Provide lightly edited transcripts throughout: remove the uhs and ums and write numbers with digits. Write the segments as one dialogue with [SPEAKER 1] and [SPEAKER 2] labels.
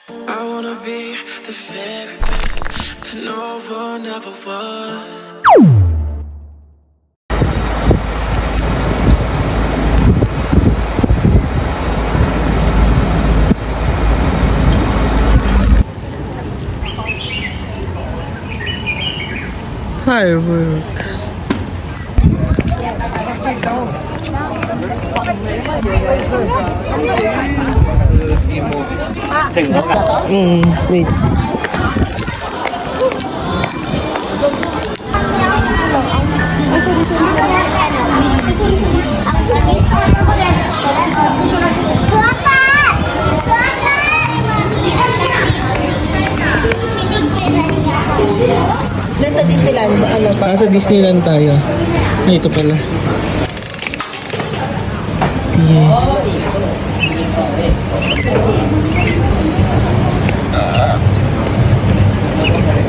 [SPEAKER 1] I wanna be the very best that no one ever was.
[SPEAKER 2] Fireworks. Wait.
[SPEAKER 3] Nasa Disneyland ba? Ano pa?
[SPEAKER 2] Nasa Disneyland tayo. Ay, ito pala. Yeah.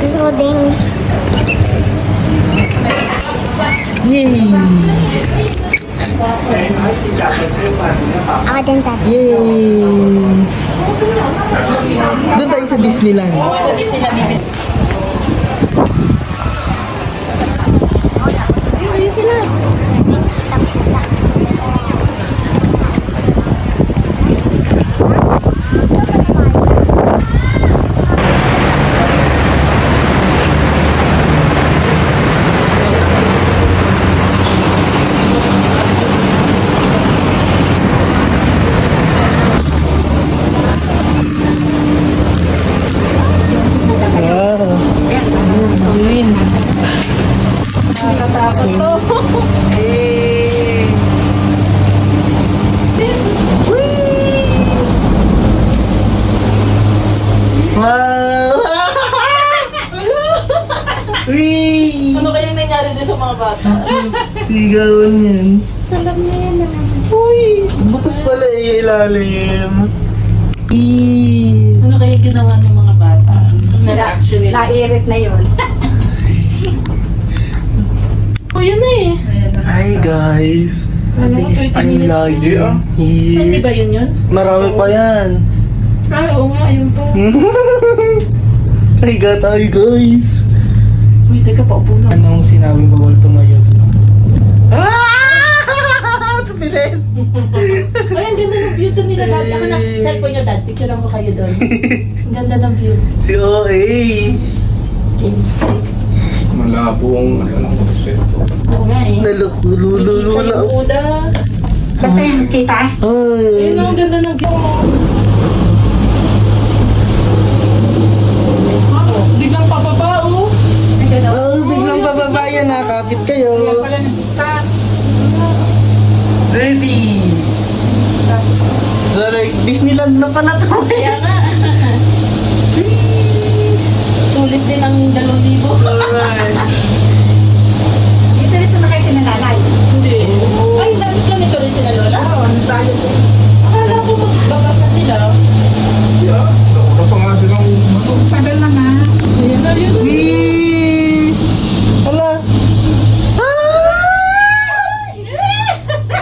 [SPEAKER 4] Gusto ko din.
[SPEAKER 2] Yay!
[SPEAKER 4] Ako din tayo.
[SPEAKER 2] Yay! Doon tayo sa Disneyland. Wow! Uy!
[SPEAKER 3] Ano kayang nangyari din sa mga bata?
[SPEAKER 2] Sigawan yan.
[SPEAKER 4] Salam na yan na naman.
[SPEAKER 2] Uy! Bukas pala ilalim.
[SPEAKER 3] Ano kayang ginawa ng mga bata? Actually.
[SPEAKER 5] Nairit na yun.
[SPEAKER 3] O yun na eh.
[SPEAKER 2] Hi guys!
[SPEAKER 3] Ano? 30
[SPEAKER 2] Ang
[SPEAKER 3] minutes.
[SPEAKER 2] lagi
[SPEAKER 3] Hindi
[SPEAKER 2] here.
[SPEAKER 3] ba yun yun?
[SPEAKER 2] Marami pa yan.
[SPEAKER 3] Ah, oo nga, ayun pa.
[SPEAKER 2] Higa tayo guys.
[SPEAKER 3] Uy, teka, paupo na.
[SPEAKER 2] Anong sinabing bawal tumayo? Ah! Bilis!
[SPEAKER 3] Ay, ang ganda ng view doon nila, dad. Ako na, dad po nyo, dad. Picture mo kayo doon. Ang ganda ng view.
[SPEAKER 2] Si OA.
[SPEAKER 6] Malabo ang konsepto.
[SPEAKER 3] Oo nga eh.
[SPEAKER 2] Nalululula.
[SPEAKER 3] Sa Uda.
[SPEAKER 5] Basta yung kita.
[SPEAKER 3] Ayun
[SPEAKER 2] Ay.
[SPEAKER 3] ang ganda ng view. Biglang pababa, oh.
[SPEAKER 2] Oh, biglang bababa yan ha. Kapit kayo.
[SPEAKER 5] Wala nang stop.
[SPEAKER 2] Ready. Sorry, Disneyland na pa na to.
[SPEAKER 3] Kaya nga. Sulit din ang 2,000.
[SPEAKER 2] Alright.
[SPEAKER 5] Dito rin sumakay si nanay.
[SPEAKER 3] Hindi. Ay, damit lang ito rin sila, Lola.
[SPEAKER 5] Oo, ang tayo din.
[SPEAKER 3] Akala ko magbabas na sila.
[SPEAKER 6] Yeah, nauna pa nga silang
[SPEAKER 5] Tagal na nga.
[SPEAKER 3] Ayun na, yun.
[SPEAKER 2] Wee! Hala.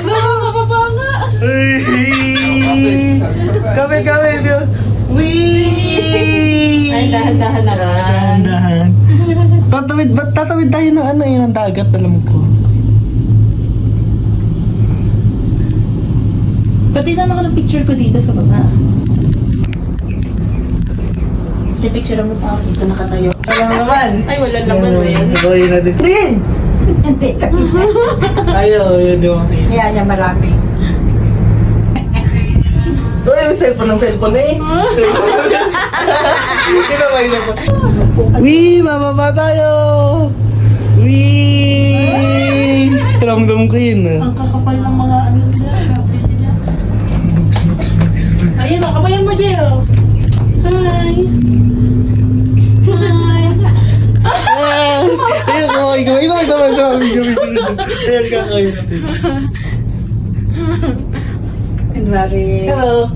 [SPEAKER 3] Wala, mababa nga.
[SPEAKER 2] Kami, Bill. Wee!
[SPEAKER 3] Ay, dahan-dahan na nga.
[SPEAKER 2] Dahan. Tatawid tayo ng ano yun, ng dagat, alam ko.
[SPEAKER 3] Pati na ako ng picture ko dito sa baba. Picture mo pa ako dito nakatayo.
[SPEAKER 2] Wala naman.
[SPEAKER 3] Ay, wala naman, Wen.
[SPEAKER 2] Gawin natin. Rin!
[SPEAKER 5] Hindi.
[SPEAKER 2] Ayaw, yun di mo kasi.
[SPEAKER 5] Kaya niya marami.
[SPEAKER 2] Ito yung cellphone eh. Kinamay na po. Wee! Bababa tayo! Wee! Ramdam ko yun ah.
[SPEAKER 3] Ang kakapal ng mga ano nila, gabi nila. Ayun, kabayan mo, Jay, oh. Hi! Hi!
[SPEAKER 2] Ayun, okay ko. Ito, Ayan, kakain natin.
[SPEAKER 5] Kunwari.
[SPEAKER 2] Hello!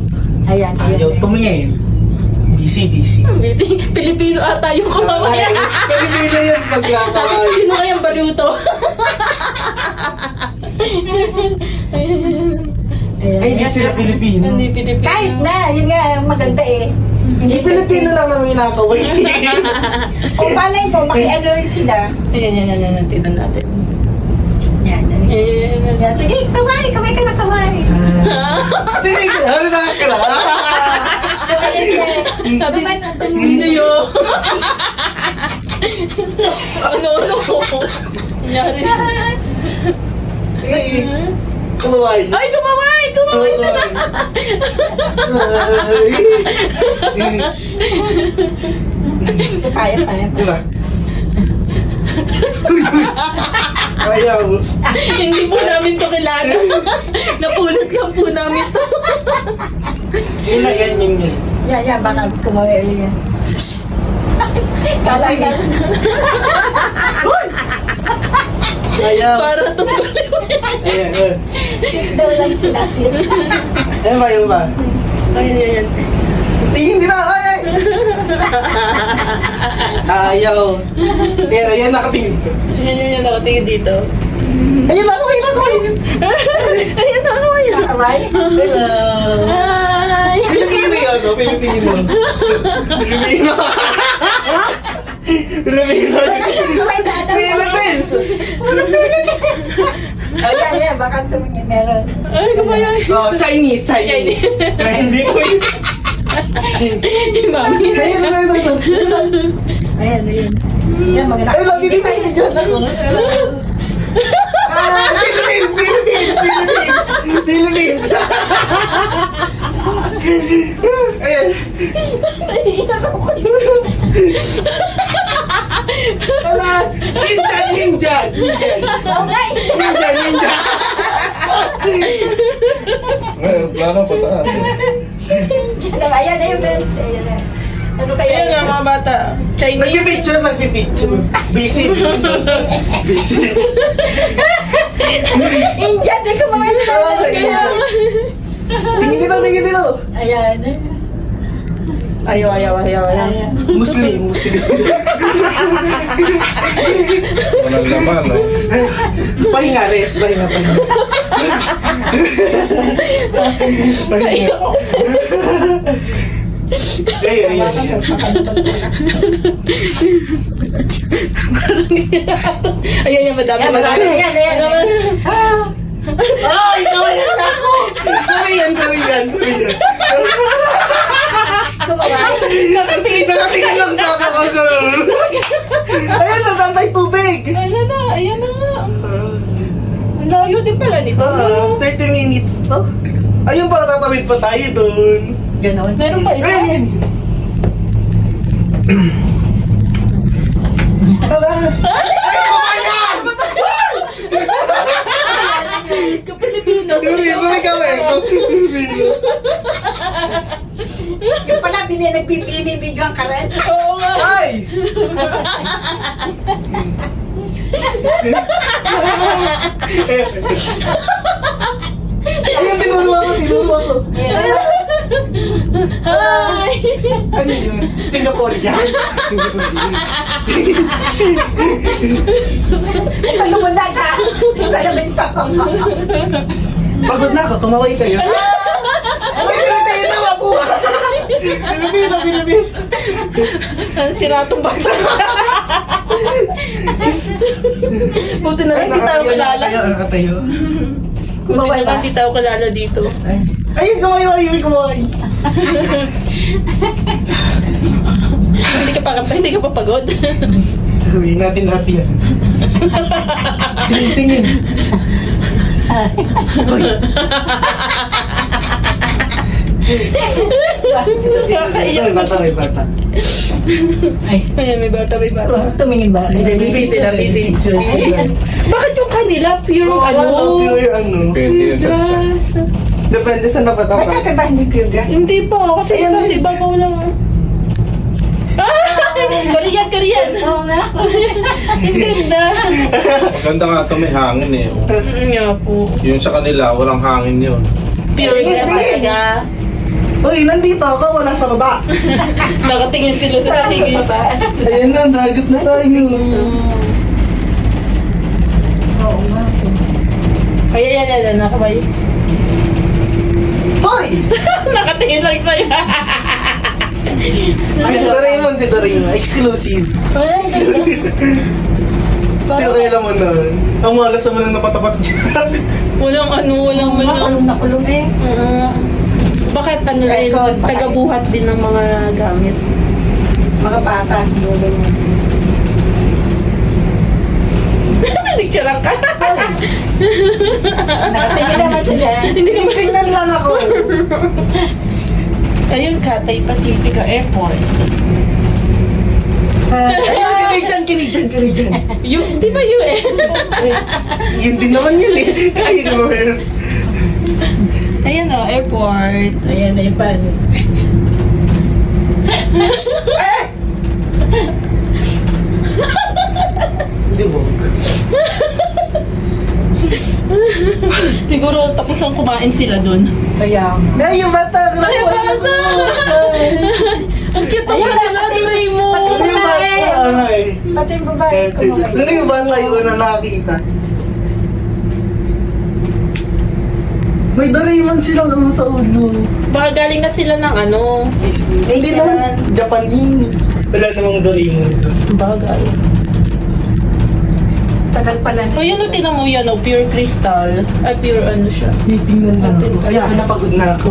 [SPEAKER 5] Ayan,
[SPEAKER 2] Ayaw,
[SPEAKER 5] ayan.
[SPEAKER 2] tumingin. Busy.
[SPEAKER 3] Baby, Pilipino ata yung kumamaya.
[SPEAKER 2] Pilipino yan pagkakain.
[SPEAKER 3] Sino kayang baluto?
[SPEAKER 2] Ay, hindi sila Pilipino.
[SPEAKER 3] Hindi Pilipino.
[SPEAKER 5] Kahit na, yun nga, ang maganda eh.
[SPEAKER 2] Hindi Pilipino lang namin nakakaway.
[SPEAKER 5] Kung palay mo, maki-ano rin sila.
[SPEAKER 3] Ayan. Tignan natin.
[SPEAKER 5] Yan.
[SPEAKER 3] Ayan.
[SPEAKER 5] Sige, kaway ka na kaway.
[SPEAKER 2] Tingin ko, ano nakakala?
[SPEAKER 3] Sabi, hindi yun. Ano? Nangyari.
[SPEAKER 2] Kumaway.
[SPEAKER 3] Ay, kumaway na na.
[SPEAKER 5] Kaya.
[SPEAKER 2] Diba? Ayaw.
[SPEAKER 3] Hindi po namin to kilala. Napulot lang po namin to.
[SPEAKER 2] Yun na yan.
[SPEAKER 5] Yan, baka kumaway ulit yan. Kala
[SPEAKER 2] Sige.
[SPEAKER 5] ka.
[SPEAKER 2] Ayaw.
[SPEAKER 3] Para tumbalik.
[SPEAKER 2] Ayan.
[SPEAKER 5] Daw lang sila, sweet.
[SPEAKER 2] Ayan ba?
[SPEAKER 3] Ayan.
[SPEAKER 2] Tingin din na. Ayaw. Ayan, nakatingin ko.
[SPEAKER 3] Ayan ako. Tingin dito.
[SPEAKER 2] Ayun, nakaway.
[SPEAKER 3] Ayan ako.
[SPEAKER 5] Kaway.
[SPEAKER 2] Hello.
[SPEAKER 3] Hi!
[SPEAKER 2] Pilipino yun, no? Pilipino.
[SPEAKER 5] Kaway na ata.
[SPEAKER 2] Philippines!
[SPEAKER 5] Ayan, baka tumingin meron.
[SPEAKER 3] Ay, kumayay.
[SPEAKER 2] Oh, Chinese. Hindi ko yun.
[SPEAKER 3] Mami.
[SPEAKER 5] Ayan. Yan, maganda.
[SPEAKER 2] Ay, lagi dito yung video ako. Philippines! Ayan. Wala! Ninja!
[SPEAKER 5] Okay.
[SPEAKER 2] Ninja!
[SPEAKER 6] Ngayon, plano pa taas.
[SPEAKER 5] Ayan, ayan. Ano kaya?
[SPEAKER 3] Ayan nga mga bata. Chinese.
[SPEAKER 2] Nagpipicture. Busy.
[SPEAKER 5] Indian, may kumain na.
[SPEAKER 2] Tingin dito.
[SPEAKER 5] Ayan.
[SPEAKER 3] Ayaw.
[SPEAKER 5] Ayan.
[SPEAKER 2] Muslim.
[SPEAKER 6] Walang laman, no?
[SPEAKER 2] Pahinga. Ayun.
[SPEAKER 3] Ayan, madami.
[SPEAKER 5] Ayan.
[SPEAKER 2] Ay, kawayan ako! Korean. Nakatingin lang sa ako kasi. Ayun, natantay tubig.
[SPEAKER 3] Ayan na nga. Ang layo din pala nito.
[SPEAKER 2] 30 minutes to. Ayun pala, tatawid pa tayo dun.
[SPEAKER 5] Ganon.
[SPEAKER 3] Meron pa isa.
[SPEAKER 2] Ayan. Ay, kawayan!
[SPEAKER 3] Kapilipino.
[SPEAKER 2] Bumili kami.
[SPEAKER 5] Yung pala, nagpipili-video ang karen.
[SPEAKER 3] Oo nga.
[SPEAKER 2] Ay! Ayun, tinulungan ko.
[SPEAKER 3] Hi!
[SPEAKER 2] Ano yun? Singapore yan?
[SPEAKER 5] Kalumunan ka. Sa lamento.
[SPEAKER 2] Pagod na ako, tumaway kayo. Ay, Pilipino ako! Pilipino.
[SPEAKER 3] Ang siratong bata. Buti na lang kita ako kilala.
[SPEAKER 2] Nakatayo.
[SPEAKER 3] Buti na lang kita ako kilala dito.
[SPEAKER 2] Ayun, kumaway.
[SPEAKER 3] Hindi ka pa pagod.
[SPEAKER 2] Gawin natin lahat yan. Tingin.
[SPEAKER 3] Kakaiyak.
[SPEAKER 2] Bata.
[SPEAKER 3] Ayan, may bata.
[SPEAKER 5] Tumingin ba?
[SPEAKER 3] Busy. Bakit yung kanila? Pure
[SPEAKER 2] Pure ano.
[SPEAKER 6] Pwede yun sa
[SPEAKER 3] Grass.
[SPEAKER 2] Depende sa
[SPEAKER 5] At
[SPEAKER 2] napatapan.
[SPEAKER 5] saka ba hindi pure gas?
[SPEAKER 3] Hindi po. Kasi isa, di ba mo lang. Korean.
[SPEAKER 5] Oo nga.
[SPEAKER 3] Ang ganda.
[SPEAKER 6] Ganda nga ito, may hangin eh.
[SPEAKER 3] Nga po.
[SPEAKER 6] Yung sa kanila, walang hangin yun.
[SPEAKER 3] Pure glass talaga.
[SPEAKER 2] Uy, nandito ako, wala sa baba.
[SPEAKER 3] Nakatingin sila sa tingin.
[SPEAKER 2] Ayun na, dagat na tayo.
[SPEAKER 5] Oo nga.
[SPEAKER 3] Ay, yan, nakabay.
[SPEAKER 2] Hoy!
[SPEAKER 3] Nakatingin lang sa'yo.
[SPEAKER 2] Ay, si Doraemon, si Doraemon. Exclusive.
[SPEAKER 3] Ay,
[SPEAKER 2] Sino kayo naman nun? Ang malas naman ang napatapat dyan.
[SPEAKER 3] walang walang
[SPEAKER 5] Makulong na kulong eh.
[SPEAKER 3] Bakit ano rin,
[SPEAKER 5] Record, baka-
[SPEAKER 3] tagabuhat din ng mga gamit?
[SPEAKER 5] Mga bata siguro ganyan.
[SPEAKER 3] Nagtsarang ka.
[SPEAKER 5] Nakatingin naman sila.
[SPEAKER 2] Tingnan lang ako.
[SPEAKER 3] Ayun, Cathay Pacifica Airport.
[SPEAKER 2] Ay, Canadian.
[SPEAKER 3] Yung, di ba UN?
[SPEAKER 2] Yun din naman yun eh. Ay, di ba yun?
[SPEAKER 3] Ayan o, airport.
[SPEAKER 5] Ayan, may pan.
[SPEAKER 2] Di ba?
[SPEAKER 3] Siguro tapos ang kumain sila dun.
[SPEAKER 5] Kaya,
[SPEAKER 2] Ay, yung bata!
[SPEAKER 3] Ay, yung bata! Ang cute naman
[SPEAKER 5] Ayun,
[SPEAKER 3] nila,
[SPEAKER 5] pati-
[SPEAKER 3] Doraemon.
[SPEAKER 5] pati-
[SPEAKER 2] Ano yung bata? Ano eh?
[SPEAKER 5] pati yung babae kumakain.
[SPEAKER 2] Ano yung bata yung una nakakita? May Doraemon silang sa ulo.
[SPEAKER 3] Baka galing na sila ng ano.
[SPEAKER 2] Hindi naman. Japan yun. Wala namang Doraemon doon.
[SPEAKER 3] Bagay.
[SPEAKER 5] Tagal pala
[SPEAKER 3] O yun o, tinan mo yan o, pure crystal. Ay, pure ano siya.
[SPEAKER 2] Tingnan lang ako. Ay, napagod na ako.